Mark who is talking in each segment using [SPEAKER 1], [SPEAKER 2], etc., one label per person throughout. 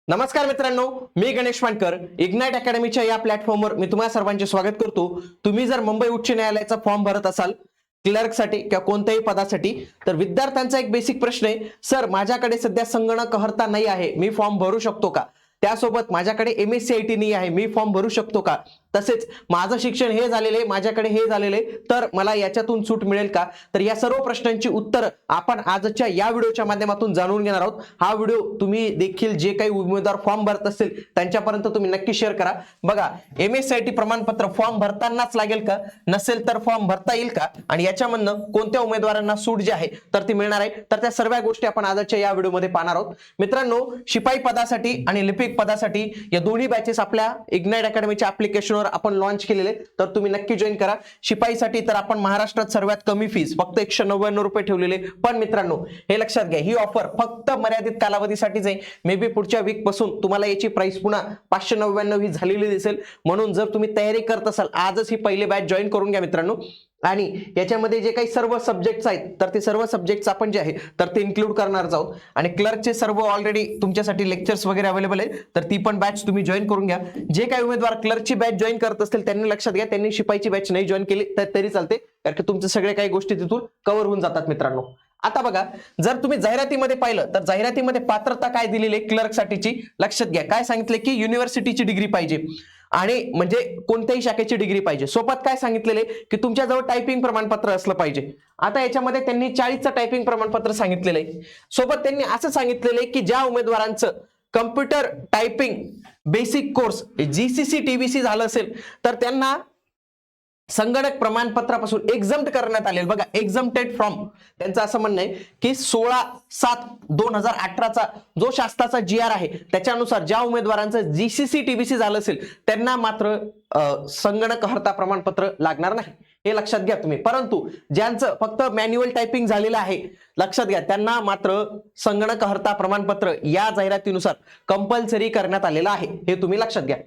[SPEAKER 1] नमस्कार मित्रांनो, मी गणेश मानकर. इग्नाइट अकॅडमीच्या या प्लॅटफॉर्मवर मी तुम्हा सर्वांचे स्वागत करतो. तुम्ही जर मुंबई उच्च न्यायालयाचा फॉर्म भरत असाल क्लर्कसाठी किंवा कोणत्याही पदासाठी, तर विद्यार्थ्यांचा एक बेसिक प्रश्न आहे, सर माझ्याकडे सध्या संगणक अर्हता नाही आहे, मी फॉर्म भरू शकतो का? त्यासोबत माझ्याकडे MSc नाही आहे, मी फॉर्म भरू शकतो का? तसेच माझं शिक्षण हे झालेले, माझ्याकडे हे झालेले, तर मला याच्यातून सूट मिळेल का? तर या सर्व प्रश्नांची उत्तर आपण आजच्या या व्हिडिओच्या माध्यमातून जाणून घेणार आहोत. हा व्हिडिओ तुम्ही देखील जे काही उमेदवार फॉर्म भरत असतील त्यांच्यापर्यंत तुम्ही नक्की शेअर करा. बघा, MSc प्रमाणपत्र फॉर्म भरतानाच लागेल का? नसेल तर फॉर्म भरता येईल का? आणि याच्यामधनं कोणत्या उमेदवारांना सूट जी आहे तर ती मिळणार आहे, तर त्या सर्व गोष्टी आपण आजच्या या व्हिडिओमध्ये पाहणार आहोत. मित्रांनो, शिपाई पदासाठी आणि लिपिक पदासाठी या दोन्ही बॅचेस आपल्या इग्नाइट अकॅडमीच्या ऍप्लिकेशनवर आपण लॉन्च केलेले, तर तुम्ही नक्की जॉईन करा. शिपाईसाठी तर आपण महाराष्ट्रात सर्वात कमी फीस फक्त 199 रुपये ठेवलेले, पण मित्रांनो हे लक्षात घ्या, ही ऑफर फक्त मर्यादित कालावधीसाठीच आहे. मे बी पुढच्या वीक पासून तुम्हाला याची प्राइस पुन्हा 599 ही झालेली दिसेल. म्हणून जर तुम्ही तयारी करत असाल, आजच ही पहिली बॅच जॉईन करून घ्या मित्रांनो. आणि याच्यामध्ये जे काही सर्व सब्जेक्ट्स आहेत, तर ते सर्व सब्जेक्ट्स आपण जे आहे तर ते इन्क्लूड करणार आहोत. आणि क्लर्कचे सर्व ऑलरेडी तुमच्यासाठी लेक्चर्स वगैरे अवेलेबल आहे, तर ती पण बॅच तुम्ही जॉईन करून घ्या. जे काही उमेदवार क्लर्कची बॅच जॉईन करत असतील त्यांनी लक्षात घ्या, त्यांनी शिपाईची बॅच नाही जॉईन केली तर तरी चालते, कारण की तुमचे सगळे काही गोष्टी तिथून कव्हर होऊन जातात मित्रांनो. आता बघा, जर तुम्ही जाहिरातीमध्ये पाहिलं तर जाहिरातीमध्ये पात्रता काय दिलेली आहे क्लर्कसाठीची, लक्षात घ्या. काय सांगितले की युनिव्हर्सिटीची डिग्री पाहिजे आणि म्हणजे कोणत्याही शाखेची डिग्री पाहिजे. सोबत काय सांगितलेले की तुमच्याजवळ टायपिंग प्रमाणपत्र असलं पाहिजे. आता याच्यामध्ये त्यांनी 40चं टायपिंग प्रमाणपत्र सांगितलेलं आहे. सोबत त्यांनी असं सांगितलेलं आहे की ज्या उमेदवारांचं computer typing basic course GCC TBC झालं असेल तर त्यांना संगणक प्रमाणपत्रापासून एक्झम्प्ट करण्यात आले. बघा, एक्झम्प्टेड फ्रॉम, त्यांचं असं म्हणणं आहे की 16/7/2018चा जो शासनाचा GR आहे त्याच्यानुसार ज्या उमेदवारांचं GCC TBC झालं असेल त्यांना मात्र संगणक अर्हता प्रमाणपत्र लागणार नाही, हे लक्षात घ्या तुम्ही. परंतु ज्यांचं फक्त मॅन्युअल टायपिंग झालेलं आहे, लक्षात घ्या, त्यांना मात्र संगणक अर्हता प्रमाणपत्र या जाहिरातीनुसार कंपल्सरी करण्यात आलेलं आहे, हे तुम्ही लक्षात घ्या.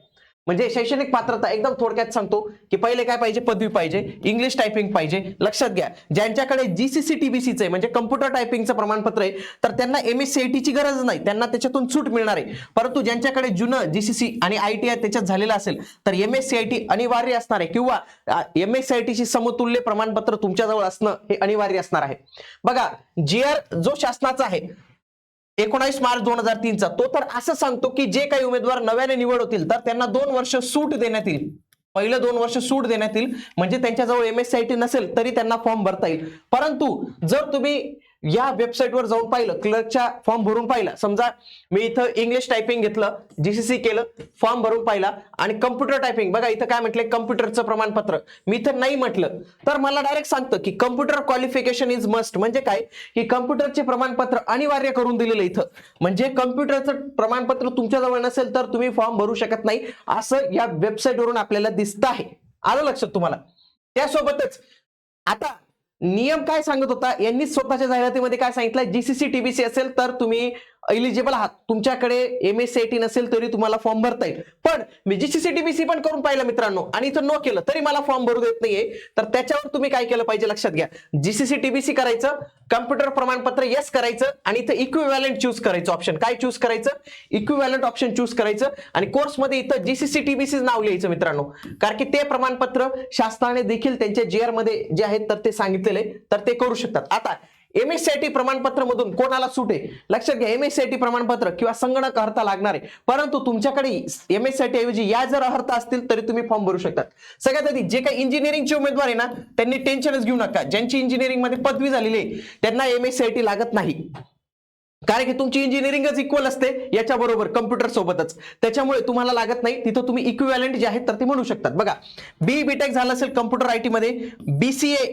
[SPEAKER 1] म्हणजे शैक्षणिक पात्रता एकदम थोडक्यात सांगतो की पहिले काय पाहिजे, पदवी पाहिजे, इंग्लिश टायपिंग पाहिजे. लक्षात घ्या, ज्यांच्याकडे GCC TBC चे म्हणजे कम्प्युटर टायपिंगचं प्रमाणपत्र आहे तर त्यांना MSc ची गरज नाही, त्यांना त्याच्यातून सूट मिळणार आहे. परंतु ज्यांच्याकडे जुनं GCC आणि ITI त्याच्यात झालेलं असेल तर MSc अनिवार्य असणार आहे, किंवा MSc ची समतुल्य प्रमाणपत्र तुमच्याजवळ असणं हे अनिवार्य असणार आहे. बघा, GR जो शासनाचा आहे 19 मार्च 2003चा, तो तर असं सांगतो की जे काही उमेदवार नव्याने निवड होतील तर त्यांना 2 वर्ष सूट देण्यात येईल. पहिलं 2 वर्ष सूट देण्यात येईल, म्हणजे त्यांच्याजवळ MSc नसेल तरी त्यांना फॉर्म भरता येईल. परंतु जर तुम्ही या वेबसाईटवर जाऊन पाहिलं, क्लर्कच्या फॉर्म भरून पाहिला, समजा मी इथं इंग्लिश टायपिंग घेतलं, GCC केलं, फॉर्म भरून पाहिला आणि कम्प्युटर टायपिंग, बघा इथं काय म्हटलंय, कम्प्युटरचं प्रमाणपत्र, मी इथं नाही म्हटलं तर मला डायरेक्ट सांगतं की कम्प्युटर क्वालिफिकेशन इज मस्ट. म्हणजे काय की कम्प्युटरचे प्रमाणपत्र अनिवार्य करून दिलेलं इथं, म्हणजे कम्प्युटरचं प्रमाणपत्र तुमच्याजवळ नसेल तर तुम्ही फॉर्म भरू शकत नाही, असं या वेबसाईटवरून आपल्याला दिसतं आहे. आलं लक्षात तुम्हाला? त्यासोबतच आता नियम काय सांगत होता, यांनी स्वतःच्या जाहिरातीमध्ये काय सांगितलं, GCC TBC असेल तर तुम्ही एलिजिबल आहात, तुमच्याकडे MSc नसेल तरी तुम्हाला फॉर्म भरता येईल. पण मी GCC TBC पण करून पाहिलं मित्रांनो आणि इथं नो केलं तरी मला फॉर्म भरू देत नाहीये, तर त्याच्यावर तुम्ही काय केलं पाहिजे, लक्षात घ्या. GCC TBC करायचं, कम्प्युटर प्रमाणपत्र येस करायचं आणि इथं इक्विव्हॅलंट चूज करायचं ऑप्शन. काय चूज करायचं? इक्विव्हॅलंट ऑप्शन चूज करायचं आणि कोर्समध्ये इथं GCC TBC नाव लिहायचं मित्रांनो, कारण की ते प्रमाणपत्र शासनाने देखील त्यांच्या GR मध्ये जे आहेत तर ते सांगितलेले, तर ते करू शकतात. आता MSc प्रमाणपत्र मधून कोणाला सूट आहे, लक्षात घ्या, MSc प्रमाणपत्र किंवा संगणक अर्हता लागणार आहे, परंतु तुमच्याकडे MSc ऐवजी या जर अर्हता असतील तरी तुम्ही फॉर्म भरू शकतात. सगळ्यात आधी जे काही इंजिनिअरिंगचे उमेदवार आहे ना, त्यांनी टेन्शनच घेऊ नका. ज्यांची इंजिनिअरिंग मध्ये पदवी झालेली आहे त्यांना MSc लागत नाही, कारण की तुमची इंजिनिअरिंगच इक्वल असते याच्या बरोबर कम्प्युटर सोबतच, त्याच्यामुळे तुम्हाला लागत नाही. तिथं तुम्ही इक्विव्हॅलंट जे आहेत तर ते म्हणू शकतात. बघा, BTech झालं असेल कम्प्युटर IT मध्ये, BCA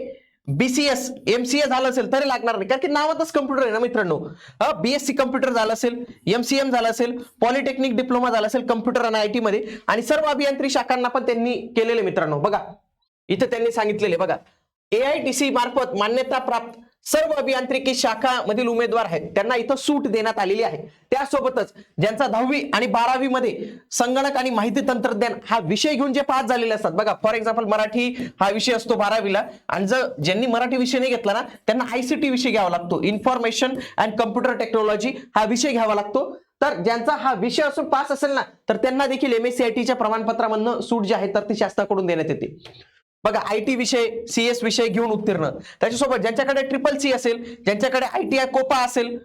[SPEAKER 1] BCS MCA झालं असेल तरी लागणार नाही, कारण की नावातच कम्प्युटर आहे ना मित्रांनो. BSc कम्प्युटर झालं असेल, MCM झालं असेल, पॉलिटेक्निक डिप्लोमा झाला असेल कम्प्युटर आणि IT मध्ये, आणि सर्व अभियांत्रिकी शाखांना पण त्यांनी केलेले मित्रांनो. बघा इथं त्यांनी सांगितलेले, बघा AITC मार्फत मान्यता प्राप्त सर्व अभियांत्रिकी शाखा मधील उमेदवार आहेत त्यांना इथं सूट देण्यात आलेली आहे. त्यासोबतच ज्यांचा 10वी आणि 12वी मध्ये संगणक आणि माहिती तंत्रज्ञान हा विषय घेऊन जे पास झालेले असतात, बघा फॉर एक्झाम्पल मराठी हा विषय असतो 12वीला, आणि जर ज्यांनी मराठी विषय नाही घेतला ना त्यांना ICT विषय घ्यावा लागतो, इन्फॉर्मेशन अँड कम्प्युटर टेक्नॉलॉजी हा विषय घ्यावा लागतो. तर ज्यांचा हा विषय असून पास असेल ना, तर त्यांना देखील MSCITच्या प्रमाणपत्रामधनं सूट जी आहे तर ती शासनाकडून देण्यात येते. बघा, IT विषय, CS विषय घेऊन उत्तीर्ण, त्याच्यासोबत ज्यांच्याकडे CCC असेल, ज्यांच्याकडे ITI कोपा असेल,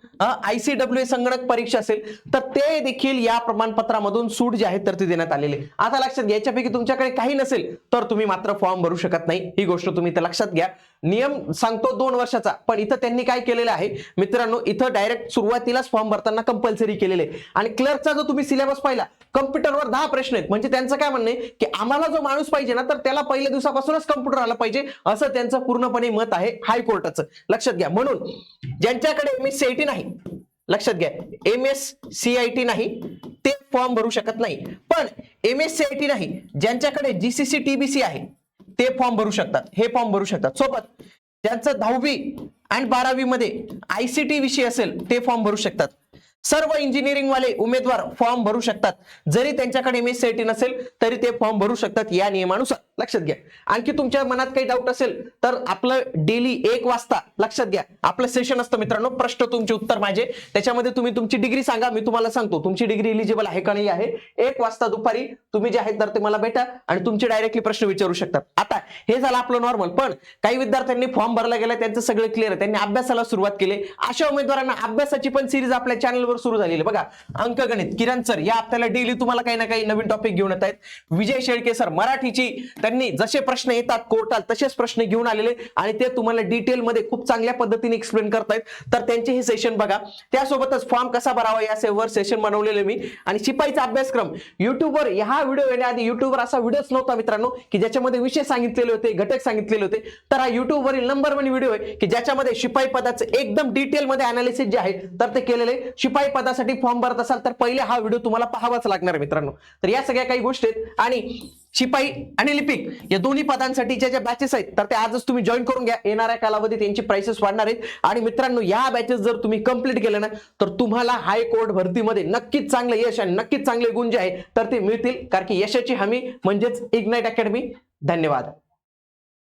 [SPEAKER 1] ICWA संगणक परीक्षा असेल, तर ते देखील या प्रमाणपत्रामधून सूट जी आहे तर ती देण्यात आलेली. आता लक्षात घ्या, याच्यापैकी तुमच्याकडे काही नसेल तर तुम्ही मात्र फॉर्म भरू शकत नाही. ही गोष्ट तुम्ही इथं लक्षात घ्या. नियम सांगतो 2 वर्षाचा, पण इथं त्यांनी काय केलेलं आहे मित्रांनो, इथं डायरेक्ट सुरुवातीलाच फॉर्म भरताना कंपल्सरी केलेले. आणि क्लर्कचा जो तुम्ही सिलेबस पाहिला, कम्प्युटरवर 10 प्रश्न आहेत. म्हणजे त्यांचं काय म्हणणं आहे की आम्हाला जो माणूस पाहिजे ना, तर त्याला पहिल्या दिवसापासूनच कम्प्युटर आला पाहिजे, असं त्यांचं पूर्णपणे मत आहे हायकोर्टाचं. लक्षात घ्या. म्हणून ज्यांच्याकडे MSCIT नाही, लक्षात घ्या, MSCIT नाही ते फॉर्म भरू शकत नाही. पण MSCIT नाही ज्यांच्याकडे GCC TBC आहे ते फॉर्म भरू शकतात, हे फॉर्म भरू शकतात. सोबत ज्यांचं 10वी आणि 12वी मध्ये ICT विषय असेल ते फॉर्म भरू शकतात. सर्व इंजिनिअरिंग वाले उमेदवार फॉर्म भरू शकतात. जरी त्यांच्याकडे MSCIT नसेल तरी ते फॉर्म भरू शकतात या नियमानुसार. लक्षात घ्या. आणखी तुमच्या मनात काही डाऊट असेल तर आपलं डेली 1 वाजता, लक्षात घ्या, आपलं सेशन असतं मित्रांनो, प्रश्न तुमचे उत्तर माझे. त्याच्यामध्ये तुम्ही तुमची डिग्री सांगा, मी तुम्हाला सांगतो तुमची डिग्री एलिजिबल आहे का नाही आहे. 1 वाजता दुपारी तुम्ही जे आहेत तर ते मला भेटा आणि तुमचे डायरेक्टली प्रश्न विचारू शकतात. आता हे झालं आपलं नॉर्मल. पण काही विद्यार्थ्यांनी फॉर्म भरला गेला, त्यांचं सगळं क्लिअर आहे, त्यांनी अभ्यासाला सुरुवात केली. अशा उमेदवारांना अभ्यासाची पण सिरीज आपल्या चॅनलवर सुरू झालेली. बघा, अंकगणित किरण सर या आपल्याला डेली तुम्हाला काही ना काही नवीन टॉपिक घेऊन येत आहेत. विजय शेळके सर मराठीची, त्यांनी जसे प्रश्न येतात कोर्टात तसेच प्रश्न घेऊन आलेले आणि ते तुम्हाला डिटेल मध्ये खूप चांगल्या पद्धतीने एक्सप्लेन करतायत. तर त्यांचे हे सेशन बघा. त्यासोबतच फॉर्म कसा भरावा यावर सेशन बनवलेले मी. आणि शिपाईचा अभ्यासक्रम युट्यूबवर, हा व्हिडिओ येण्याआधी युट्यूबवर असा व्हिडिओच नव्हता मित्रांनो की ज्याच्यामध्ये विषय सांगितलेले होते, घटक सांगितलेले होते. तर हा युट्यूबवरील नंबर 1 व्हिडिओ आहे की ज्याच्यामध्ये शिपाई पदाचं एकदम डिटेल मध्ये अनालिसिस जे आहे तर ते केलेले. शिपाई पदासाठी फॉर्म भरत असाल तर पहिले हा व्हिडिओ तुम्हाला पाहावाच लागणार मित्रांनो. तर या सगळ्या काही गोष्टी आहेत. आणि शिपाई आणि लिपिक या दोन्ही पदांसाठीच्या ज्या बॅचेस आहेत तर ते आजच तुम्ही जॉईन करून घ्या. येणाऱ्या कालावधीत त्यांची प्राइसेस वाढणार आहेत. आणि मित्रांनो, या बॅचेस जर तुम्ही कंप्लीट केल्या ना तर तुम्हाला हायकोर्ट भरतीमध्ये नक्कीच चांगलं यश आणि नक्कीच चांगले गुण जे आहे तर ते मिळतील. कारण की यशाची हमी म्हणजेच इग्नाइट अकॅडमी. धन्यवाद.